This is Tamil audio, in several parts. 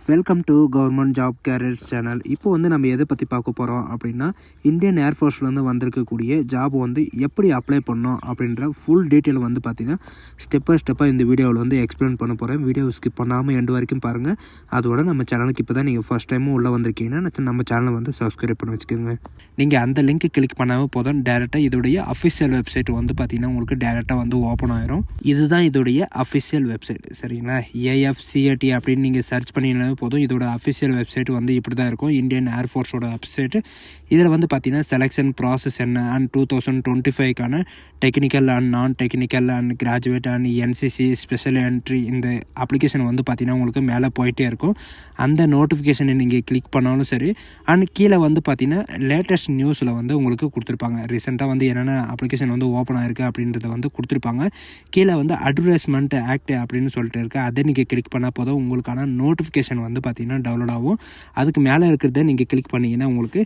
Welcome to government job careers channel. இப்போ நம்ம எதை பற்றி பார்க்க போகிறோம் அப்படின்னா, இந்தியன் ஏர்ஃபோர்ஸ்லேருந்து வந்திருக்கக்கூடிய ஜாப் எப்படி அப்ளை பண்ணோம் அப்படின்ற ஃபுல் டீட்டெயில் பார்த்தீங்கன்னா ஸ்டெப் பை ஸ்டெப்பாக இந்த வீடியோவில் எக்ஸ்பிளைன் பண்ண போகிறேன். வீடியோ ஸ்கிப் பண்ணாமல் எண்டு வரைக்கும் பாருங்கள். அதோட நம்ம சேனலுக்கு இப்போ தான் நீங்கள் ஃபஸ்ட் டைமும் உள்ளே வந்திருக்கீங்கன்னா நம்ம சேனலை சப்ஸ்கிரைப் பண்ணி வச்சுக்கோங்க. நீங்கள் அந்த லிங்க் கிளிக் பண்ணாமல் போதும், டேரெக்டாக இதோடைய அஃபிஷியல் வெப்சைட் பார்த்தீங்கன்னா உங்களுக்கு டேரெக்டாக ஓப்பன் ஆயிரும். இதுதான் இதோடைய அஃபிஷியல் வெப்சைட், சரிங்களா? AFCAT அப்படின்னு நீங்கள் சர்ச் பண்ணிங்கன்னா போதும். இதோட அஃபிஷியல் வெப்சைட் இப்படி தான் இருக்கும், இந்தியன் ஏர்ஃபோர்ஸோட வெப்சைட்டு. இதில் பார்த்தீங்கன்னா செலெக்ஷன் ப்ராசஸ் என்ன அண்ட் 2025க்கான டெக்னிக்கல் அண்ட் நான் technical and graduate and NCC special entry இந்த அப்ளிகேஷன் பார்த்தீங்கன்னா உங்களுக்கு மேலே போயிட்டே இருக்கும். அந்த நோட்டிஃபிகேஷனை நீங்கள் கிளிக் பண்ணாலும் சரி. அண்ட் கீழே பார்த்தீங்கன்னா லேட்டஸ்ட் நியூஸில் உங்களுக்கு கொடுத்துருப்பாங்க. ரீசெண்டாக என்னென்ன அப்ளிகேஷன் ஓப்பன் ஆயிருக்கு அப்படின்றத கொடுத்துருப்பாங்க. கீழே அட்வர்டைஸ்மெண்ட் ஆக்ட் அப்படின்னு சொல்லிட்டு இருக்குது. அதை நீங்கள் கிளிக் பண்ணால் போதும், உங்களுக்கான நோட்டிஃபிகேஷன் பார்த்தீங்கன்னா டவுன்லோட் ஆகும். அதுக்கு மேலே இருக்கிறத நீங்கள் கிளிக் பண்ணிங்கன்னா உங்களுக்கு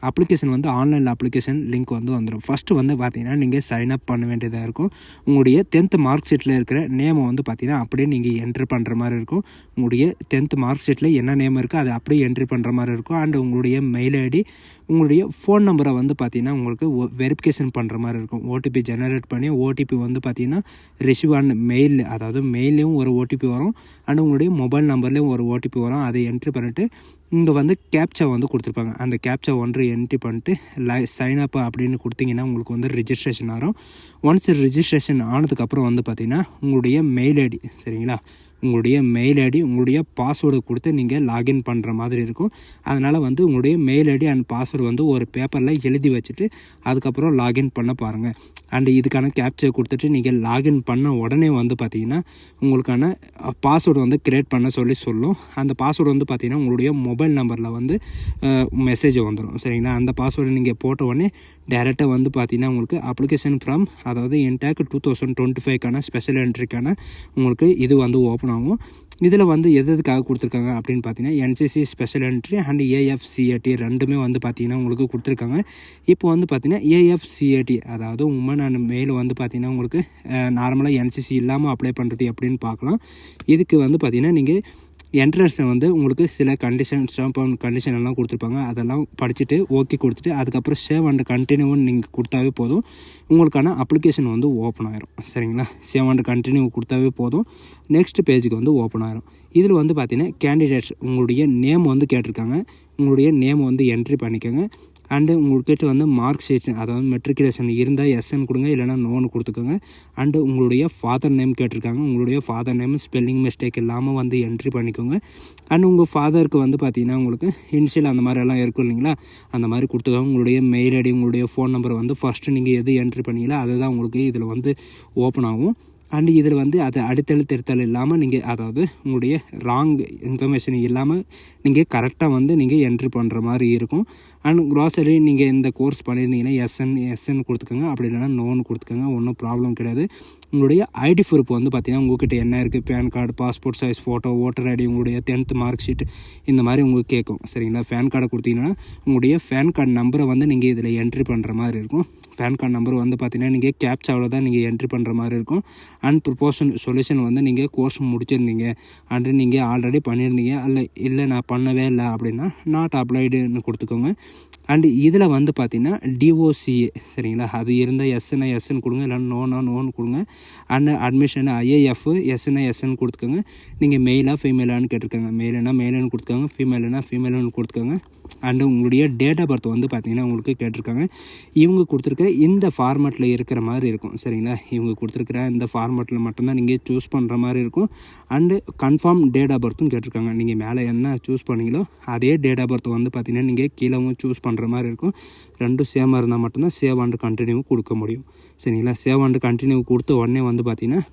அப்ளிகேஷன் ஆன்லைனில் அப்ளிகேஷன் லிங்க் வந்துடும். ஃபஸ்ட்டு பார்த்தீங்கன்னா நீங்கள் சைன் அப் பண்ண வேண்டியதாக இருக்கும். உங்களுடைய 10th மார்க் ஷீட்டில் இருக்கிற நேமை பார்த்தீங்கன்னா அப்படியே நீங்கள் என்ட்ரி பண்ணுற மாதிரி இருக்கும். உங்களுடைய 10th மார்க் ஷீட்டில் என்ன நேம் இருக்குது அதை அப்படியே என்ட்ரி பண்ணுற மாதிரி இருக்கும். அண்ட் உங்களுடைய மெயில் ஐடி, உங்களுடைய ஃபோன் நம்பரை பார்த்தீங்கன்னா உங்களுக்கு வெரிஃபிகேஷன் பண்ணுற மாதிரி இருக்கும். ஓடிபி ஜெனரேட் பண்ணி ஓடிபி பார்த்தீங்கன்னா ரிசீவ் ஆன் மெயில், அதாவது மெயிலையும் ஒரு ஓடிபி வரும் அண்ட் உங்களுடைய மொபைல் நம்பர்லேயும் ஒரு ஓடிபி வரும். அதை என்ட்ரி பண்ணிவிட்டு இங்கே கேப்சா கொடுத்துருப்பாங்க. அந்த கேப்சா என்ட்ரி பண்ணிட்டு சைன் அப் அப்படின்னு கொடுத்தீங்கன்னா உங்களுக்கு ரிஜிஸ்ட்ரேஷன் ஆகும். ஒன்ஸ் ரிஜிஸ்ட்ரேஷன் ஆனதுக்கப்புறம் பார்த்தீங்கன்னா உங்களுடைய மெயில் ஐடி, சரிங்களா, உங்களுடைய மெயில் ஐடி, உங்களுடைய பாஸ்வேர்டு கொடுத்து நீங்கள் லாகின் பண்ணுற மாதிரி இருக்கும். அதனால் உங்களுடைய மெயில் ஐடி அண்ட் பாஸ்வேர்டு ஒரு பேப்பரில் எழுதி வச்சுட்டு அதுக்கப்புறம் லாகின் பண்ண பாருங்கள். அண்ட் இதுக்கான கேப்சர் கொடுத்துட்டு நீங்கள் லாகின் பண்ண உடனே பார்த்தீங்கன்னா உங்களுக்கான பாஸ்வேர்டு க்ரியேட் பண்ண சொல்லும். அந்த பாஸ்வேர்டு பார்த்தீங்கன்னா உங்களுடைய மொபைல் நம்பரில் மெசேஜ் வந்துடும், சரிங்களா? அந்த பாஸ்வேர்டு நீங்கள் போட்ட உடனே டேரெக்டாக பார்த்தீங்கன்னா உங்களுக்கு அப்ளிகேஷன் ஃப்ரம், அதாவது இன்டேக் 2025க்கான ஸ்பெஷல் என்ட்ரிக்கான உங்களுக்கு இது ஓப்பன் ஆகும். இதில் எதுக்காக கொடுத்துருக்காங்க அப்படின்னு பார்த்தீங்கன்னா NCC special entry and AFCAT ரெண்டுமே பார்த்தீங்கன்னா உங்களுக்கு கொடுத்துருக்காங்க. இப்போ பார்த்தீங்கன்னா AFCAT, அதாவது உமன் அண்ட் மேல் பார்த்தீங்கன்னா உங்களுக்கு நார்மலாக NCC இல்லாமல் அப்ளை பண்ணுறது எப்படின்னு பார்க்கலாம். இதுக்கு பார்த்தீங்கன்னா நீங்கள் என்ட்ரன்ஸில் உங்களுக்கு சில கண்டிஷன் எல்லாம் கொடுத்துருப்பாங்க. அதெல்லாம் படிச்சுட்டு ஓகே கொடுத்துட்டு அதுக்கப்புறம் சேவ் அண்ட் கண்டினியூன்னு நீங்கள் கொடுத்தாவே போதும், உங்களுக்கான அப்ளிகேஷன் ஓப்பன் ஆயிரும், சரிங்களா? சேவ் அண்ட் கண்டினியூ கொடுத்தாவே போதும், நெக்ஸ்ட் பேஜுக்கு ஓப்பன் ஆயிரும். இதில் பார்த்தீங்கன்னா கேண்டிடேட்ஸ் உங்களுடைய நேம் கேட்டிருக்காங்க. உங்களுடைய நேம் என்ட்ரி பண்ணிக்கோங்க. அண்டு உங்கள்கிட்ட மார்க் ஷீட், அதாவது மெட்ரிகுலேஷன் இருந்தால் SN கொடுங்க, இல்லைனா நோன்னு கொடுத்துக்கோங்க. அண்டு உங்களுடைய ஃபாதர் நேம் கேட்டிருக்காங்க. உங்களுடைய ஃபாதர் நேம் ஸ்பெல்லிங் மிஸ்டேக் இல்லாமல் என்ட்ரி பண்ணிக்கோங்க. அண்ட் உங்கள் ஃபாதருக்கு பார்த்தீங்கன்னா உங்களுக்கு இனிஷியல் அந்த மாதிரி எல்லாம் இருக்கும் இல்லைங்களா, அந்த மாதிரி கொடுத்துக்கோங்க. உங்களுடைய மெயில் ஐடி, உங்களுடைய ஃபோன் நம்பர் ஃபஸ்ட்டு நீங்கள் எது என்ட்ரி பண்ணீங்களோ அதுதான் உங்களுக்கு இதில் ஓப்பன் ஆகும். அண்டு இதில் அது அடுத்தழுத்தல் இல்லாமல் நீங்கள், அதாவது உங்களுடைய ராங் இன்ஃபர்மேஷன் இல்லாமல் நீங்கள் கரெக்டாக நீங்கள் என்ட்ரி பண்ணுற மாதிரி இருக்கும். அண்ட் க்ராசரி நீங்கள் இந்த கோர்ஸ் பண்ணியிருந்தீங்கன்னா SN கொடுத்துக்கோங்க, அப்படி இல்லைனா நோன்னு கொடுத்துக்கோங்க, ஒன்றும் ப்ராப்ளம் கிடையாது. உங்களுடைய ஐடி ப்ரூஃப் பார்த்தீங்கன்னா உங்கள்கிட்ட என்ன இருக்குது, PAN card, passport size photo, voter ID, உங்களுடைய 10th மார்க் ஷீட் இந்த மாதிரி உங்களுக்கு கேட்கும், சரிங்களா? பேன் கார்டை கொடுத்தீங்கன்னா உங்களுடைய பேன் கார்டு நம்பரை நீங்கள் இதில் என்ட்ரி பண்ணுற மாதிரி இருக்கும். பேன் கார்டு நம்பர் பார்த்தீங்கன்னா நீங்கள் கேப்சாவில் தான் நீங்கள் என்ட்ரி பண்ணுற மாதிரி இருக்கும். அண்ட் ப்ரொபோஷன் சொல்யூஷன் நீங்கள் கோர்ஸ் முடிச்சிருந்தீங்க அண்டு நீங்கள் ஆல்ரெடி பண்ணியிருந்தீங்க, இல்லை நான் பண்ணவே இல்லை அப்படின்னா நாட் அப்ளைடுன்னு கொடுத்துக்கோங்க. அண்டு இதில் பார்த்தீங்கன்னா DOCA, சரிங்களா, அது இருந்தால் SN கொடுங்க, இல்லைன்னா நோன்னு கொடுங்க. அண்ட் அட்மிஷன் IAF SN கொடுத்துக்கோங்க. நீங்கள் மெயிலாக ஃபீமேலான்னு கேட்டிருக்காங்க, மெயிலுன்னா மெயிலுன்னு கொடுத்துக்கோங்க, ஃபீமேலுன்னு கொடுத்துக்கோங்க. அண்டு உங்களுடைய டேட் ஆஃப் பர்த் பார்த்தீங்கன்னா உங்களுக்கு கேட்டிருக்காங்க. இவங்க கொடுத்துருக்க இந்த ஃபார்மேட்டில் இருக்கிற மாதிரி இருக்கும், சரிங்களா? இவங்க கொடுத்துருக்குற இந்த ஃபார்மேட்டில் மட்டும்தான் நீங்கள் சூஸ் பண்ணுற மாதிரி இருக்கும். அண்டு கன்ஃபார்ம் டேட் ஆஃப் பர்த்தும் கேட்டிருக்காங்க. நீங்கள் மேலே என்ன சூஸ் பண்ணீங்களோ அதே டேட் ஆஃப் பர்த் பார்த்தீங்கன்னா நீங்கள் கீழவும் சூஸ் பண்ணுற மாதிரி இருக்கும். ரெண்டும் சேமாக இருந்தால் மட்டும்தான் சேவ் அண்ட் கண்டினியூ கொடுக்க முடியும், சரிங்களா? சேவ் அண்ட் கண்டினியூ கொடுத்த உடனே பார்த்தீங்கன்னா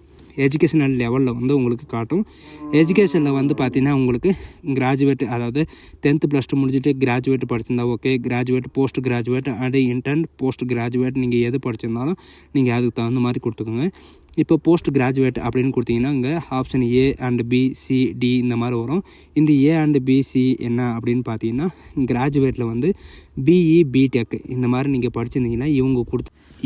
எஜுகேஷனல் லெவலில் உங்களுக்கு காட்டும். எஜுகேஷனில் பார்த்தீங்கன்னா உங்களுக்கு கிராஜுவேட், அதாவது 10th +2 முடிச்சுட்டு கிராஜுவேட் படிச்சிருந்தா okay, graduate, post graduate and intern post graduate நீங்கள் எது படிச்சிருந்தாலும் நீங்கள் அதுக்கு தகுந்த மாதிரி கொடுத்துக்கோங்க. இப்போ போஸ்ட் கிராஜுவேட் அப்படின்னு கொடுத்தீங்கன்னா இங்கே option A and B C D இந்த மாதிரி வரும். இந்த A அண்ட் B C என்ன அப்படின்னு பார்த்தீங்கன்னா கிராஜுவேட்டில் BE BTech இந்த மாதிரி நீங்கள் படிச்சிருந்தீங்கன்னா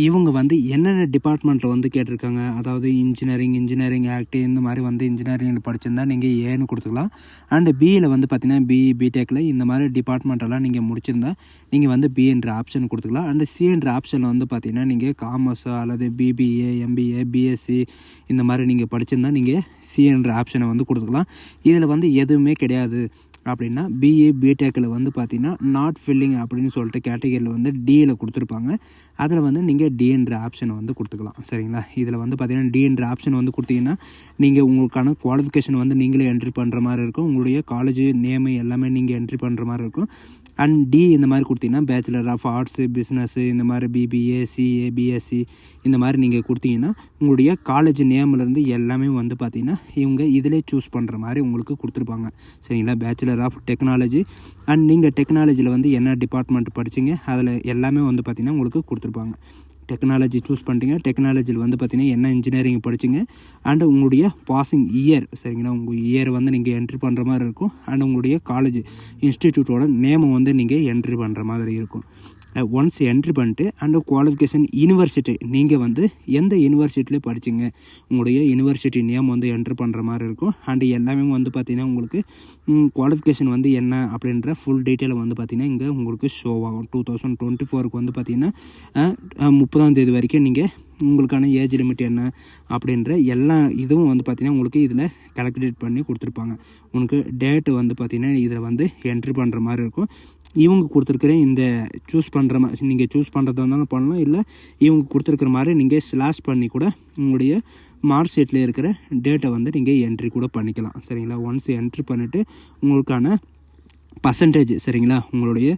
இவங்க வந்து என்னென்ன டிபார்ட்மெண்ட்டில் வந்து கேட்டிருக்காங்க, அதாவது இன்ஜினியரிங் ஆக்ட் இந்த மாதிரி வந்து இன்ஜினியரிங்கில் படிச்சிருந்தா நீங்கள் ஏன்னு கொடுத்துக்கலாம். அண்டு பிஇயில் வந்து பார்த்தீங்கன்னா பிஇ பிடெக்கில் இந்த மாதிரி டிபார்ட்மெண்ட்டெல்லாம் நீங்கள் முடிச்சிருந்தா நீங்கள் வந்து பி என்ற ஆப்ஷன் கொடுத்துக்கலாம். அண்டு சி என்ற ஆப்ஷனில் வந்து பார்த்தீங்கன்னா நீங்கள் காமர்ஸோ அல்லது பிபிஏ எம்பிஏ பிஎஸ்சி இந்த மாதிரி நீங்கள் படிச்சிருந்தா நீங்கள் சி என்ற ஆப்ஷனை வந்து கொடுத்துக்கலாம். இதில் வந்து எதுவுமே கிடையாது அப்படின்னா பிஏ பிடெக்கில் வந்து பார்த்தீங்கன்னா நாட் ஃபில்லிங் அப்படின்னு சொல்லிட்டு கேட்டகரியில் வந்து டியில் கொடுத்துருப்பாங்க. அதில் வந்து நீங்கள் டி என்ற ஆப்ஷனை வந்து கொடுத்துக்கலாம். சரிங்களா? இதில் வந்து பார்த்தீங்கன்னா டி என்ற ஆப்ஷன் வந்து கொடுத்தீங்கன்னா நீங்கள் உங்களுக்கான குவாலிஃபிகேஷன் வந்து நீங்களே என்ட்ரி பண்ணுற மாதிரி இருக்கும். உங்களுடைய காலேஜ் நேமு எல்லாமே நீங்கள் என்ட்ரி பண்ணுற மாதிரி இருக்கும். அண்ட் டி இந்த மாதிரி கொடுத்தீங்கன்னா பேச்சுலர் ஆஃப் ஆர்ட்ஸு பிஸ்னஸ்ஸு இந்த மாதிரி பிபிஏ சிஏ பிஎஸ்சி இந்த மாதிரி நீங்கள் கொடுத்தீங்கன்னா உங்களுடைய காலேஜ் நேம்லேருந்து எல்லாமே வந்து பார்த்திங்கன்னா இவங்க இதிலே சூஸ் பண்ணுற மாதிரி உங்களுக்கு கொடுத்துருப்பாங்க. சரிங்களா? பேச்சுலர் ஆஃப் டெக்னாலஜி அண்ட் நீங்கள் டெக்னாலஜியில் வந்து என்ன டிபார்ட்மெண்ட் படிச்சிங்க அதில் எல்லாமே வந்து பார்த்திங்கன்னா உங்களுக்கு கொடுத்துருப்பாங்க. டெக்னாலஜி சூஸ் பண்ணிட்டீங்க. டெக்னாலஜியில் வந்து பார்த்திங்கன்னா என்ன இன்ஜினியரிங் படிச்சிங்க அண்டு உங்களுடைய பாசிங் இயர். சரிங்களா? உங்கள் இயர் வந்து நீங்கள் என்ட்ரி பண்ணுற மாதிரி இருக்கும். அண்ட் உங்களுடைய காலேஜ் இன்ஸ்டிடியூட்டோட நேமை வந்து நீங்கள் என்ட்ரி பண்ணுற மாதிரி இருக்கும். ஒன்ஸ் என்ட்ரி பண்ணிட்டு அண்ட் குவாலிஃபிகேஷன் யூனிவர்சிட்டி நீங்கள் வந்து எந்த யூனிவர்சிட்டியில் படிச்சிங்க உங்களுடைய யூனிவர்சிட்டி நேம் வந்து என்ட்ரி பண்ணுற மாதிரி இருக்கும். அண்டு எல்லாமே வந்து பார்த்திங்கன்னா உங்களுக்கு குவாலிஃபிகேஷன் வந்து என்ன அப்படின்ற ஃபுல் டீட்டெயில் வந்து பார்த்திங்கன்னா இங்கே உங்களுக்கு ஷோ ஆகும். 2024 வந்து பார்த்திங்கன்னா 30ஆம் தேதி வரைக்கும் நீங்கள் உங்களுக்கான ஏஜ் லிமிட் என்ன அப்படின்ற எல்லா இதுவும் வந்து பார்த்திங்கன்னா உங்களுக்கு இதில் கால்குலேட் பண்ணி கொடுத்துருப்பாங்க. உங்களுக்கு டேட்டு வந்து பார்த்திங்கன்னா இதில் வந்து என்ட்ரி பண்ணுற மாதிரி இருக்கும். இவங்க கொடுத்துருக்குற இந்த சூஸ் பண்ணுற மாதிரி நீங்கள் சூஸ் பண்ணுறதா இருந்தாலும் பண்ணலாம். இல்லை இவங்க கொடுத்துருக்குற மாதிரி நீங்கள் ஸ்லாஷ் பண்ணி கூட உங்களுடைய மார்க் ஷீட்டில் இருக்கிற டேட்டை வந்து நீங்கள் என்ட்ரி கூட பண்ணிக்கலாம். சரிங்களா? ஒன்ஸ் என்ட்ரி பண்ணிவிட்டு உங்களுக்கான பர்சன்டேஜ் சரிங்களா உங்களுடைய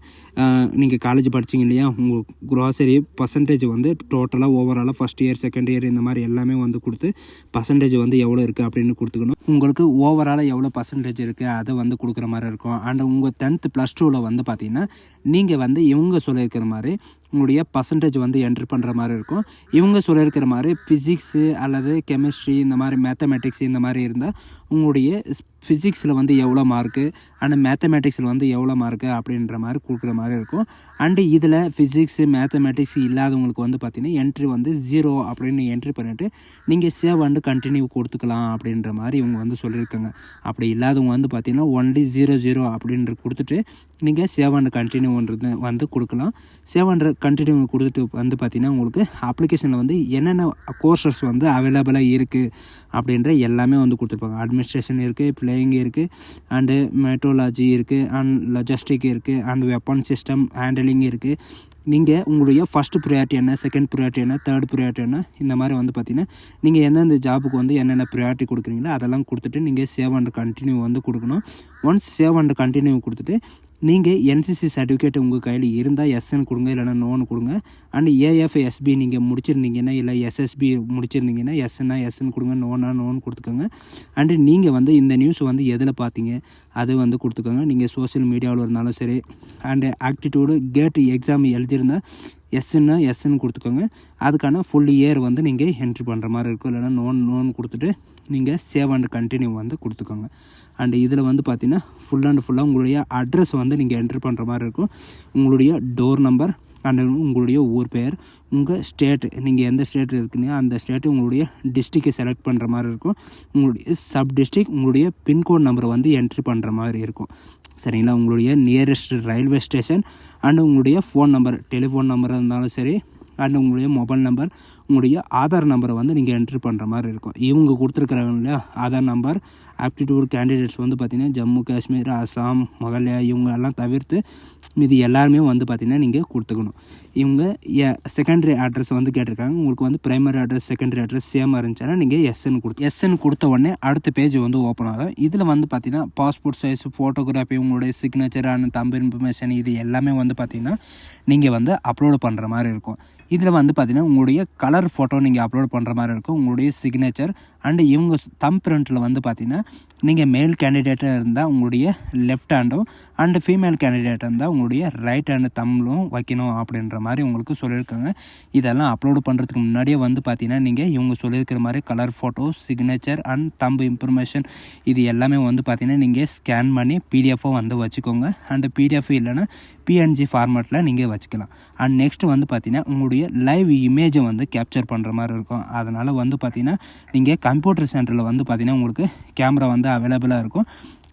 நீங்கள் காலேஜ் படிச்சிங்க இல்லையா உங்கள் க்ராசரி பர்சன்டேஜ் வந்து டோட்டலாக ஓவராலாக ஃபஸ்ட் இயர் செகண்ட் இயர் இந்த மாதிரி எல்லாமே வந்து கொடுத்து பர்சன்டேஜ் வந்து எவ்வளோ இருக்குது அப்படின்னு கொடுத்துக்கணும். உங்களுக்கு ஓவராலாக எவ்வளோ பர்சன்டேஜ் இருக்குது அதை வந்து கொடுக்குற மாதிரி இருக்கும். அண்ட் உங்கள் 10th +2 வந்து பார்த்திங்கன்னா நீங்கள் வந்து இவங்க சொல்லியிருக்கிற மாதிரி உங்களுடைய பர்சன்டேஜ் வந்து என்ட்ரி பண்ணுற மாதிரி இருக்கும். இவங்க சொல்லியிருக்கிற மாதிரி ஃபிசிக்ஸு அல்லது கெமிஸ்ட்ரி இந்த மாதிரி மேத்தமெட்டிக்ஸ் இந்த மாதிரி இருந்தால் உங்களுடைய ஃபிசிக்ஸில் வந்து எவ்வளோ மார்க்கு அண்ட் மேத்தமெட்டிக்ஸில் வந்து எவ்வளோ மார்க்கு அப்படின்ற மாதிரி கொடுக்குற மாதிரி இருக்கும். அண்டு இதில் ஃபிசிக்ஸு மேத்தமெட்டிக்ஸ் இல்லாதவங்களுக்கு வந்து பார்த்திங்கன்னா என்ட்ரி வந்து 0 அப்படின்னு என்ட்ரி பண்ணிவிட்டு நீங்கள் சேவ் அண்டு கண்டினியூ கொடுத்துக்கலாம் அப்படின்ற மாதிரி இவங்க வந்து சொல்லியிருக்காங்க. அப்படி இல்லாதவங்க வந்து பார்த்திங்கன்னா ஒன்லி 0 அப்படின்ற கொடுத்துட்டு நீங்கள் சேவ் அண்டு கண்டினியூன்றது வந்து கொடுக்கலாம். சேவ் அண்டு கண்டினியூ கொடுத்துட்டு வந்து பார்த்திங்கன்னா உங்களுக்கு அப்ளிகேஷனில் வந்து என்னென்ன கோர்சஸ் வந்து அவைலபிளாக இருக்குது அப்படின்ற எல்லாமே வந்து கொடுத்துருப்பாங்க. அட்மினிஸ்ட்ரேஷன் இருக்குது, பிளேயிங் இருக்குது, அண்டு மெட்ரோலாஜி இருக்குது, அண்ட் லாஜிஸ்டிக் இருக்குது, அண்ட் வெப்பன் சிஸ்டம் ஹேண்டலிங் இருக்குது. நீங்கள் உங்களுடைய ஃபஸ்ட்டு ப்ரியாரிட்டி என்ன, செகண்ட் ப்ரியாரிட்டி என்ன, தேர்ட் ப்ரியாரிட்டி என்ன இந்த மாதிரி வந்து பார்த்திங்கன்னா நீங்கள் எந்தெந்த ஜாபுக்கு வந்து என்னென்ன ப்ரியாரிட்டி கொடுக்குறீங்களோ அதெல்லாம் கொடுத்துட்டு நீங்கள் சேவ் அண்ட் கண்டினியூ வந்து கொடுக்கணும். ஒன்ஸ் சேவ் அண்ட் கண்டினியூ கொடுத்துட்டு நீங்கள் என்சிசி சர்டிஃபிகேட் உங்கள் கையில் இருந்தால் எஸ்ன்னு கொடுங்க, இல்லைனா நோன்னு கொடுங்க. அண்ட் ஏஎஃப்எஸ்பி நீங்கள் முடிச்சிருந்தீங்கன்னா இல்லை எஸ்எஸ்பி முடிச்சிருந்தீங்கன்னா எஸ்ன்னு கொடுங்க, நோன்னு கொடுத்துக்கோங்க. அண்டு நீங்கள் வந்து இந்த நியூஸ் வந்து எதில் பார்த்தீங்க அது வந்து கொடுத்துக்கோங்க. நீங்கள் சோஷியல் மீடியாவில் இருந்தாலும் சரி அண்டு ஆக்டிடியூடு கேட் எக்ஸாம் எழுதியிருந்தால் எஸ்ன்னு கொடுத்துக்கோங்க. அதுக்கான ஃபுல் இயர் வந்து நீங்கள் என்ட்ரி பண்ணுற மாதிரி இருக்கும். இல்லைனா நோன் கொடுத்துட்டு நீங்கள் சேவ் அண்ட் கண்டினியூ வந்து கொடுத்துக்கோங்க. அண்டு இதில் வந்து பார்த்திங்கன்னா ஃபுல் அண்ட் ஃபுல்லாக உங்களுடைய அட்ரஸ் வந்து நீங்கள் என்ட்ரி பண்ணுற மாதிரி இருக்கும். உங்களுடைய டோர் நம்பர் அண்ட் உங்களுடைய ஊர் பெயர், உங்கள் ஸ்டேட்டு நீங்கள் எந்த ஸ்டேட் இருக்குங்க அந்த ஸ்டேட்டு, உங்களுடைய டிஸ்ட்ரிக்டை செலக்ட் பண்ணுற மாதிரி இருக்கும். உங்களுடைய சப் டிஸ்ட்ரிக், உங்களுடைய பின்கோட் நம்பரை வந்து என்ட்ரி பண்ணுற மாதிரி இருக்கும். சரிங்களா? உங்களுடைய நியரஸ்ட் ரயில்வே ஸ்டேஷன் அண்டு உங்களுடைய ஃபோன் நம்பர், டெலிஃபோன் நம்பர் இருந்தாலும் சரி, அண்ட் உங்களுடைய மொபைல் நம்பர், உங்களுடைய ஆதார் நம்பரை வந்து நீங்கள் என்ட்ரி பண்ணுற மாதிரி இருக்கும். இவங்க கொடுத்துருக்குறாங்க இல்லையா ஆதார் நம்பர். ஆப்டிடியூட் கேண்டிடேட்ஸ் வந்து பார்த்திங்கன்னா ஜம்மு காஷ்மீர், அசாம், மகளே இவங்க எல்லாம் தவிர்த்து இது எல்லாருமே வந்து பார்த்திங்கன்னா நீங்கள் கொடுத்துக்கணும். இவங்க செகண்டரி அட்ரஸ் வந்து கேட்டிருக்காங்க. உங்களுக்கு வந்து பிரைமரி அட்ரஸ் செகண்டரி அட்ரஸ் சேமாக இருந்துச்சுன்னா நீங்கள் எஸ்என் கொடுத்த உடனே அடுத்த பேஜ் வந்து ஓப்பன் ஆகும். இதில் வந்து பார்த்திங்கன்னா பாஸ்போர்ட் சைஸ் ஃபோட்டோகிராஃபி, உங்களுடைய சிக்னேச்சர் அண்ட் தம்பு இன்ஃபர்மேஷன் இது எல்லாமே வந்து பார்த்திங்கன்னா நீங்கள் வந்து அப்லோடு பண்ணுற மாதிரி இருக்கும். இதில் வந்து பார்த்திங்கன்னா உங்களுடைய கலர் ஃபோட்டோ நீங்கள் அப்லோட் பண்ணுற மாதிரி இருக்கும். உங்களுடைய சிக்னேச்சர் அண்டு இவங்க தம் பிரிண்டில் வந்து பார்த்திங்கன்னா நீங்கள் மேல் கேண்டிடேட்டாக இருந்தால் உங்களுடைய லெஃப்ட் ஹேண்டும் அண்டு ஃபீமேல் கேண்டிடேட்டாக இருந்தால் உங்களுடைய ரைட் ஹேண்டு தம்லும் வைக்கணும் அப்படின்ற மாதிரி உங்களுக்கு சொல்லியிருக்காங்க. இதெல்லாம் அப்லோடு பண்ணுறதுக்கு முன்னாடியே வந்து பார்த்திங்கன்னா நீங்கள் இவங்க சொல்லியிருக்கிற மாதிரி colour photo, signature and thumb information இது எல்லாமே வந்து பார்த்திங்கன்னா நீங்கள் ஸ்கேன் பண்ணி பிடிஎஃபாக வந்து வச்சுக்கோங்க. அண்டு பிடிஎஃப் இல்லைன்னா பிஎன்ஜி ஃபார்மேட்டில் நீங்கள் வச்சுக்கலாம். அண்ட் நெக்ஸ்ட் வந்து பார்த்திங்கன்னா உங்களுடைய லைவ் இமேஜை வந்து கேப்சர் பண்ணுற மாதிரி இருக்கும். அதனால் வந்து பார்த்திங்கன்னா நீங்கள் கம்ப்யூட்டர் சென்டரில் வந்து பார்த்திங்கன்னா உங்களுக்கு கேமரா வந்து அவைலபிளாக இருக்கும்.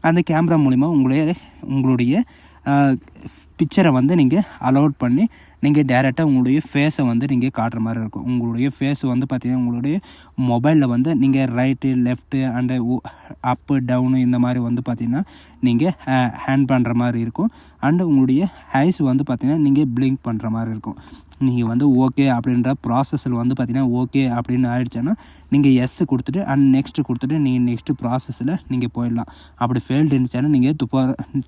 அந்த கேமரா மூலிமா உங்களுடைய பிக்சரை வந்து நீங்கள் அலோட் பண்ணி நீங்கள் டேரெக்டாக உங்களுடைய ஃபேஸை வந்து நீங்கள் காட்டுற மாதிரி இருக்கும். உங்களுடைய ஃபேஸ் வந்து பார்த்திங்கன்னா உங்களுடைய மொபைலில் வந்து நீங்கள் right, left and up, down இந்த மாதிரி வந்து பார்த்திங்கன்னா நீங்கள் ஹேண்ட் பண்ணுற மாதிரி இருக்கும். அண்டு உங்களுடைய ஐஸ் வந்து பார்த்திங்கன்னா நீங்கள் பிளிங்க் பண்ணுற மாதிரி இருக்கும். நீங்கள் வந்து ஓகே அப்படின்ற ப்ராசஸில் வந்து பார்த்திங்கன்னா ஓகே அப்படின்னு ஆகிடுச்சுன்னா நீங்கள் எஸ் கொடுத்துட்டு அண்ட் நெக்ஸ்ட்டு கொடுத்துட்டு நீங்கள் நெக்ஸ்ட்டு ப்ராசஸில் நீங்கள் போயிடலாம். அப்படி ஃபெயில்டு இருந்துச்சுன்னா நீங்கள்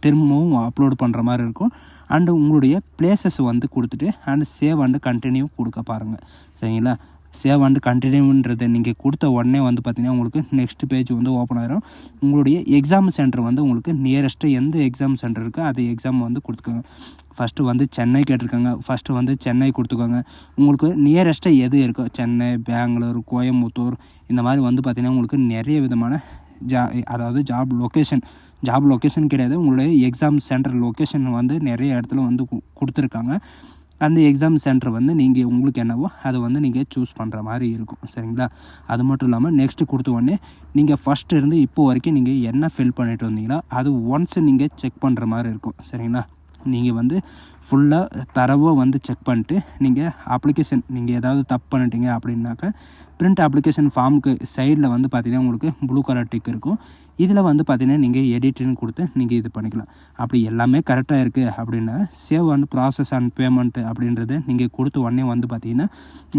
திரும்பவும் அப்லோடு பண்ணுற மாதிரி இருக்கும். அண்டு உங்களுடைய பிளேசஸ் வந்து கொடுத்துட்டு அண்ட் சேவ் அண்டு கண்டினியூ கொடுக்க பாருங்கள். சரிங்களா? சேவ் அண்டு கண்டினியூன்றதை நீங்கள் கொடுத்த உடனே வந்து பார்த்திங்கன்னா உங்களுக்கு நெக்ஸ்ட் பேஜ் வந்து ஓப்பன் ஆகிரும். உங்களுடைய எக்ஸாம் சென்டர் வந்து உங்களுக்கு நியரஸ்ட்டு எந்த எக்ஸாம் சென்டர் இருக்கோ அது எக்ஸாம் வந்து கொடுத்துக்கோங்க. ஃபஸ்ட்டு வந்து சென்னை கேட்டிருக்காங்க. ஃபஸ்ட்டு வந்து சென்னை கொடுத்துக்கோங்க. உங்களுக்கு நியரஸ்ட்டாக எது இருக்கோ சென்னை, பெங்களூர், கோயம்புத்தூர் இந்த மாதிரி வந்து பார்த்திங்கன்னா உங்களுக்கு நிறைய விதமான அதாவது ஜாப் லொக்கேஷன் கிடையாது, உங்களுடைய எக்ஸாம் சென்டர் லொக்கேஷன் வந்து நிறைய இடத்துல வந்து கொடுத்துருக்காங்க. அந்த எக்ஸாம் சென்டர் வந்து நீங்கள் உங்களுக்கு என்னவோ அதை வந்து நீங்கள் சூஸ் பண்ணுற மாதிரி இருக்கும். சரிங்களா? அது மட்டும் இல்லாமல் நெக்ஸ்ட்டு கொடுத்த உடனே நீங்கள் ஃபஸ்ட்டு இருந்து இப்போ வரைக்கும் நீங்கள் என்ன ஃபில் பண்ணிட்டு வந்தீங்களோ அது ஒன்ஸ் நீங்கள் செக் பண்ணுற மாதிரி இருக்கும். சரிங்களா? நீங்கள் வந்து ஃபுல்லாக தரவாக வந்து செக் பண்ணிட்டு நீங்கள் அப்ளிகேஷன் நீங்கள் ஏதாவது தப்பு பண்ணிட்டீங்க அப்படின்னாக்கா பிரிண்ட் அப்ளிகேஷன் ஃபார்முக்கு சைடில் வந்து பார்த்திங்கன்னா உங்களுக்கு ப்ளூ கலர் டிக் இருக்கும். இதில் வந்து பார்த்திங்கன்னா நீங்கள் எடிட்டுன்னு கொடுத்து நீங்கள் இது பண்ணிக்கலாம். அப்படி எல்லாமே கரெக்டாக இருக்குது அப்படின்னா save and process and payment அப்படின்றத நீங்கள் கொடுத்த உடனே வந்து பார்த்திங்கன்னா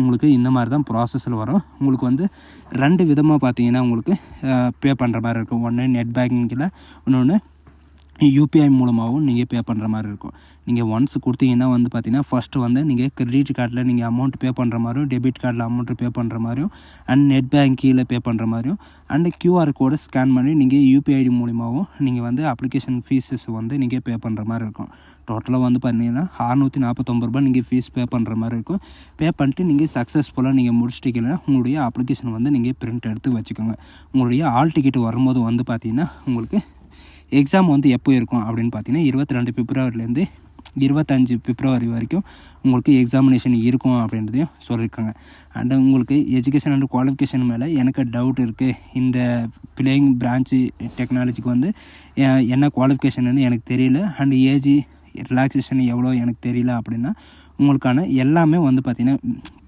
உங்களுக்கு இந்த மாதிரி தான் ப்ராசஸில் வரும். உங்களுக்கு வந்து 2 விதமாக பார்த்திங்கன்னா உங்களுக்கு பே பண்ணுற மாதிரி இருக்கும். ஒன்று நெட் பேங்கிங்கில், இன்னொன்று யூபிஐ மூலமாகவும் நீங்கள் பே பண்ணுற மாதிரி இருக்கும். நீங்கள் ஒன்ஸ் கொடுத்தீங்கன்னா வந்து பார்த்திங்கன்னா ஃபஸ்ட்டு வந்து நீங்கள் கிரெடிட் கார்டில் நீங்கள் அமௌண்ட் பே பண்ணுற மாதிரியும், டெபிட் கார்டில் அமௌண்ட்டு பே பண்ணுற மாதிரியும் அண்ட் நெட் பேங்கிங்கில் பே பண்ணுற மாதிரியும் அண்டு கியூஆர் கோடை ஸ்கேன் பண்ணி நீங்கள் யூபிஐடி மூலிமாவும் நீங்கள் வந்து அப்ளிகேஷன் ஃபீஸஸ் வந்து நீங்கள் பே பண்ணுற மாதிரி இருக்கும். டோட்டலாக வந்து பார்த்தீங்கன்னா ₹649 நீங்கள் ஃபீஸ் பே பண்ணுற மாதிரி இருக்கும். பே பண்ணிட்டு நீங்கள் சக்ஸஸ்ஃபுல்லாக நீங்கள் முடிச்சிட்டிங்கன்னா உங்களுடைய அப்ளிகேஷன் வந்து நீங்கள் பிரிண்ட் எடுத்து வச்சுக்கோங்க. உங்களுடைய ஆல் டிக்கெட் வரும்போது வந்து பார்த்திங்கன்னா உங்களுக்கு எக்ஸாம் வந்து எப்போ இருக்கும் அப்படின்னு பார்த்தீங்கன்னா 22 பிப்ரவரிலேருந்து 25 பிப்ரவரி வரைக்கும் உங்களுக்கு எக்ஸாமினேஷன் இருக்கும் அப்படின்றதையும் சொல்லியிருக்காங்க. அண்டு உங்களுக்கு எஜுகேஷன் அண்ட் குவாலிஃபிகேஷன் மேலே எனக்கு டவுட் இருக்குது. இந்த பிளேயிங் பிரான்ச்சு டெக்னாலஜிக்கு வந்து என்ன குவாலிஃபிகேஷன்னு எனக்கு தெரியல அண்டு ஏஜ் ரிலாக்ஸேஷன் எவ்வளோ எனக்கு தெரியல அப்படின்னா உங்களுக்கான எல்லாமே வந்து பார்த்திங்கன்னா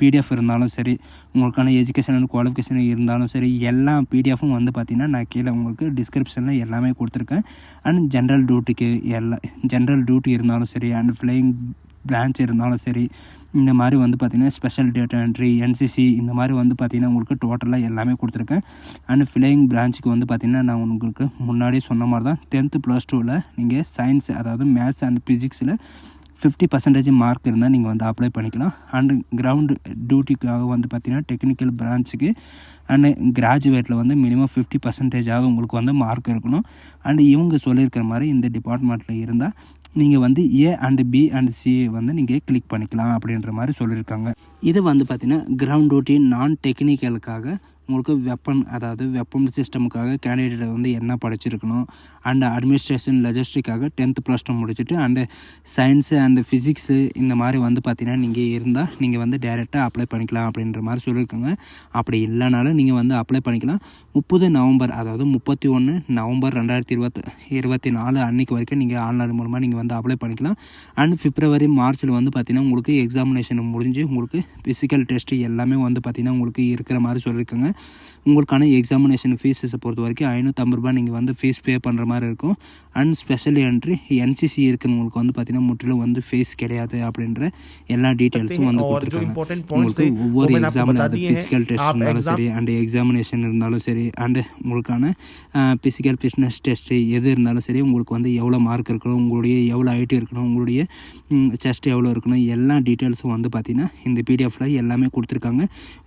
பிடிஎஃப் இருந்தாலும் சரி, உங்களுக்கான எஜுகேஷன் அண்ட் குவாலிஃபிகேஷன் இருந்தாலும் சரி, எல்லா பிடிஎஃப்பும் வந்து பார்த்திங்கன்னா நான் கீழே உங்களுக்கு டிஸ்கிரிப்ஷனில் எல்லாமே கொடுத்துருக்கேன். அண்ட் ஜென்ரல் டியூட்டி இருந்தாலும் சரி அண்ட் ஃப்ளையிங் பிரான்ச் இருந்தாலும் சரி, இந்த மாதிரி வந்து பார்த்திங்கன்னா ஸ்பெஷல் டேட்டா என்ட்ரி, என்சிசி இந்த மாதிரி வந்து பார்த்திங்கன்னா உங்களுக்கு டோட்டலாக எல்லாமே கொடுத்துருக்கேன். அண்ட் ஃப்ளையிங் பிரான்ச்சுக்கு வந்து பார்த்திங்கன்னா நான் உங்களுக்கு முன்னாடியே சொன்ன மாதிரி தான் 10th + 2ல் நீங்கள் சயின்ஸ் அதாவது மேத்ஸ் அண்ட் ஃபிசிக்ஸில் 50% மார்க் இருந்தால் நீங்கள் வந்து அப்ளை பண்ணிக்கலாம். அண்டு கிரவுண்டு டியூட்டிக்காக வந்து பார்த்திங்கன்னா டெக்னிக்கல் பிரான்ச்சுக்கு அண்டு கிராஜுவேட்டில் வந்து மினிமம் 50% உங்களுக்கு வந்து மார்க் இருக்கணும். அண்டு இவங்க சொல்லியிருக்கிற மாதிரி இந்த டிபார்ட்மெண்ட்டில் இருந்தால் நீங்கள் வந்து A and B and C வந்து நீங்கள் கிளிக் பண்ணிக்கலாம் அப்படின்ற மாதிரி சொல்லியிருக்காங்க. இது வந்து பார்த்திங்கன்னா கிரவுண்ட் டியூட்டி நான் டெக்னிக்கலுக்காக உங்களுக்கு வெப்பன் சிஸ்டமுக்காக கேண்டிடேட் வந்து என்ன படிச்சிருக்கணும் அண்ட் அட்மினிஸ்ட்ரேஷன் லஜிஸ்டிக்காக 10th + 2 முடிச்சுட்டு அண்டு சயின்ஸு அண்டு ஃபிசிக்ஸு இந்த மாதிரி வந்து பார்த்திங்கன்னா நீங்கள் இருந்தால் நீங்கள் வந்து டைரெக்டாக அப்ளை பண்ணிக்கலாம் அப்படின்ற மாதிரி சொல்லியிருக்காங்க. அப்படி இல்லைனாலும் நீங்கள் வந்து அப்ளை பண்ணிக்கலாம். 30 நவம்பர் அதாவது 31 நவம்பர் 2024 அன்றைக்கி வரைக்கும் நீங்கள் ஆன்லைன் மூலமாக நீங்கள் வந்து அப்ளை பண்ணிக்கலாம். அண்ட் பிப்ரவரி மார்ச்சில் வந்து பார்த்திங்கன்னா உங்களுக்கு எக்ஸாமினேஷன் முடிஞ்சு உங்களுக்கு ஃபிசிக்கல் டெஸ்ட்டு எல்லாமே வந்து பார்த்திங்கன்னா உங்களுக்கு இருக்கிற மாதிரி சொல்லியிருக்காங்க. உங்களுக்கான எக்ஸாமினேஷன் ஃபீஸஸை பொறுத்த வரைக்கும் ₹550 நீங்கள் வந்து ஃபீஸ் பே பண்ணுற மாதிரி இருக்கும். அண்ட் ஸ்பெஷல் என்ட்ரி என்சிசி இருக்கிறவங்களுக்கு வந்து பார்த்தீங்கன்னா முற்றிலும் வந்து ஃபேஸ் கிடையாது அப்படின்ற எல்லா டீட்டெயில்ஸும் வந்து கொடுத்துருக்காங்க. உங்களுக்கு ஒவ்வொரு எக்ஸாமில் அந்த ஃபிசிக்கல் டெஸ்ட் இருந்தாலும் சரி அண்ட் எக்ஸாமினேஷன் இருந்தாலும் சரி அண்டு உங்களுக்கான ஃபிசிக்கல் ஃபிட்னஸ் டெஸ்ட்டு எது இருந்தாலும் சரி உங்களுக்கு வந்து எவ்வளோ மார்க் இருக்கணும், உங்களுடைய எவ்வளோ ஹைட் இருக்கணும், உங்களுடைய செஸ்ட் எவ்வளோ இருக்கணும், எல்லா டீட்டெயில்ஸும் வந்து பார்த்திங்கன்னா இந்த பிடிஎஃப்பில் எல்லாமே கொடுத்துருக்காங்க.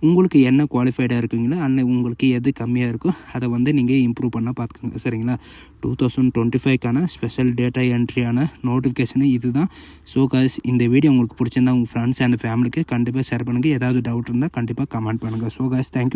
உங்களுக்கு என்ன குவாலிஃபைடாக இருக்குங்களோ அண்ட் உங்களுக்கு எது கம்மியாக இருக்கோ அதை வந்து நீங்கள் இம்ப்ரூவ் பண்ண பார்த்துக்கோங்க. சரிங்களா? 2025க்கான ஸ்பெஷல் டேட்டா என்ட்ரியான நோட்டிஃபிகேஷனு இது தான். ஸோ காய்ஸ், இந்த வீடியோ உங்களுக்கு பிடிச்சிருந்தா உங்கள் ஃப்ரெண்ட்ஸ் அண்ட் ஃபேமிலிக்கு கண்டிப்பாக ஷேர் பண்ணுங்கள். ஏதாவது டவுட் இருந்தால் கண்டிப்பாக கமெண்ட் பண்ணுங்கள். So guys, thank you.